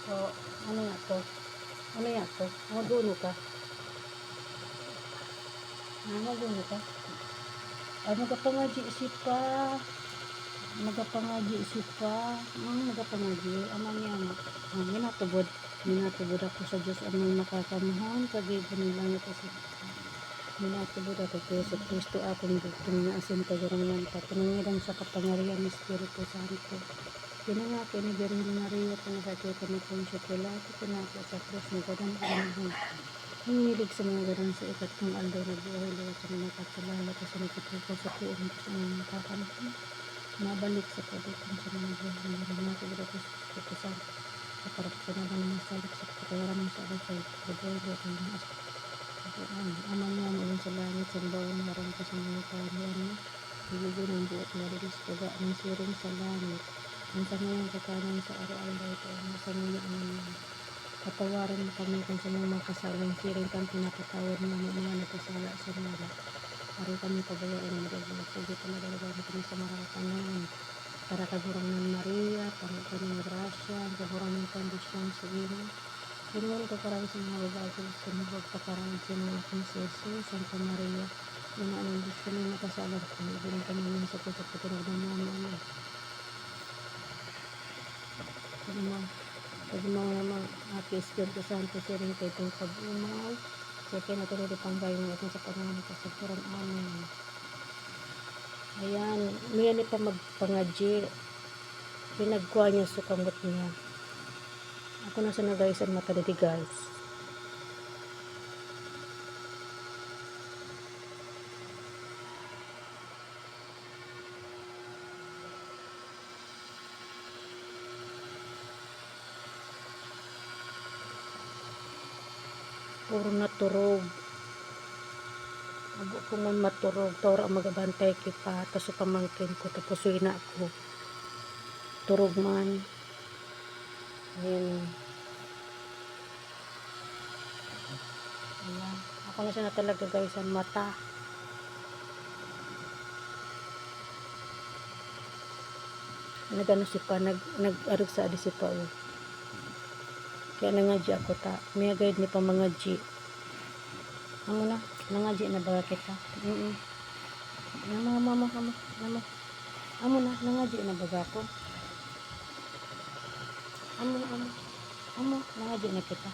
O, ano nga to? Ano nga to? Magulo ka? Magulo ka? Ay, magapangaji isip pa. Magapangaji isip pa. Magapangaji. Aman niya mo. Minatubod ako sa Diyos amang makakamuhon. Pag-ibon ng langit sa minatubod ako kaya sa Kristo akong bukong na asin kagarangan pa. Panangiran sa kapangarihan ng Espiritu Santo. Pinangako ni Virgin Maria kung nakakita ni Poncio Pilato, pinako sa krus ng gadang-gadang. Hinilig sa mga gadang sa ikatlong aldaw na buhay, liwat sa mga katalala, kasi nagkatuko sa tuon sa mga makakamuhon. Mabalik sa pagdating sa mga buhay na rinatubod ako sa Espiritu Santo. Kaparapunan ng masalik sa kapatawaran ng sa abay, pagbabago at ng mas. Aman niya muli sa langit, sa bawang harang ka sa mga kaharian niya. Ibigay ng buot na rilis taga ng siring sa langit. Ang sa ngayon kakanan sa araw-araw ito, ang sa ngayon ang patawaran mo kami kung sa mga kasalang siring kang pinapatawad mo mga nagkasala sa nara. Ari kami pabayaan ng maragay. Sige talaga kami sa marakanan. Para kagurang ng Maria, pangitan ng Gracia, ang kagurang ng kondisyon sa ino. Pinuhal ka parang sa mga babae, sinubog ka parang sa mga aking si Jesus, Santa Maria, ina ng Diyos kami nakasalag kami, bilang kami ng sa pagkaputunog ng mga mga. Pag-umaw naman, Ate Espiritu Santo, siring kay itong pag-umaw, sa kinatulog pang gayon natin sa pangalan sa Sapuran. Amen. Ayan, may pa magpangadji, pinagkuha niya sa kamot niya. Ako na sa nagaysan mata dito guys. Puro naturog. Abo ko man maturog. Tora magabantay kipa. Tapos pamangkin ko. Tapos na ako. Turog man. Ayan. Ayan. Ako na siya na talaga guys ang mata. Nagano si pa. Nag-arog sa adi si pa. Kaya nangadji ako ta. May guide ni pa mangadji. Amo na. Nangadji na ba kita? Mama. Amo na. Nangadji na ba ako? Amo. Nangadji na kita.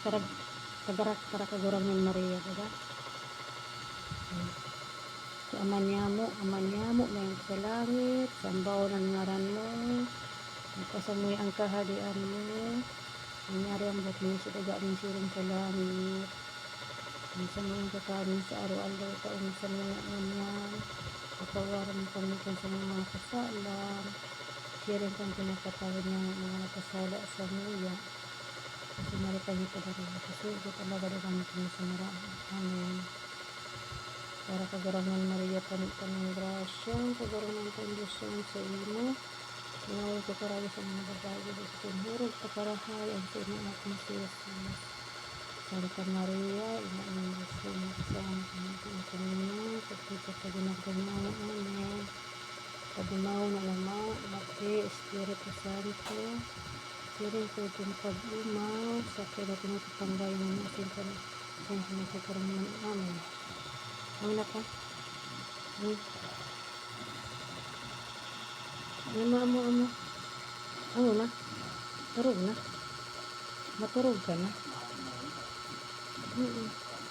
Para kagurang ng Maria. Diba? Si aman niya mo na yung sa langit. Sambaw ng ngaran mo. Nagpasamoy ang kahadian mo. Nangyari ang buhat mo sa daga ng siring sa langit. Ang sa mga kakanin sa araw-araw taong sa mga anyan. Patawaran kami kung sa mga kasalan. Siring kang pinapatawad niya mga nakasala sa muya. Kasi maripan niyo pa rin. Kasugot talaga kami sa marami. Amen. Para kagarangan Maria panitan ng grasya. Kagarangan kondisyon sa ino. Nawal ko parang sa mga babae sa tinurog kaparahay ang sa ina natin si Jesus. Santa Maria, ina ng Diyos ko magkasama ang kanina, pagkita sa ginagdamaw, amen. Pag-umaw na naman, Ate Espiritu Santo, siring ko itong pag-umaw, sa kaya tinutupangay ng asin ka na, sa nagkakaroon, amen. Ang na pa? Ano na? Turog na? Maturog ka na?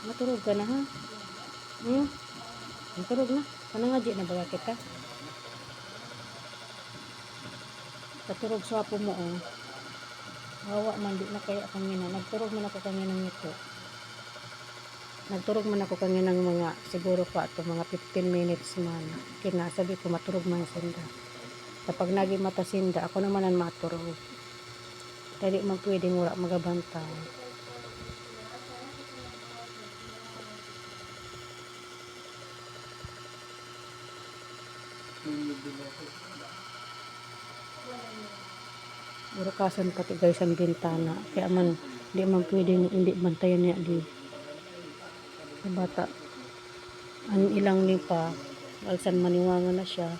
Maturog ka na ha? Maturog na? Panangadji na ba kita? Katurog sa apo mo oh. Hawa man di na kaya kangina. Nagturog man ako kanginang ito. Nagturog man ako kanginang mga siguro pa ito mga 15 minutes man. Kinasabi ko maturog man sinda. Kapag naging matasinda, ako naman ang maturog. Dali man pwedeng wala magabantay. Burukasan pati guys ang bintana. Kaya man, di man pwedeng hindi bantayan niya di. Sa bata. Ang ilang ni pa, alsan maniwangan na siya.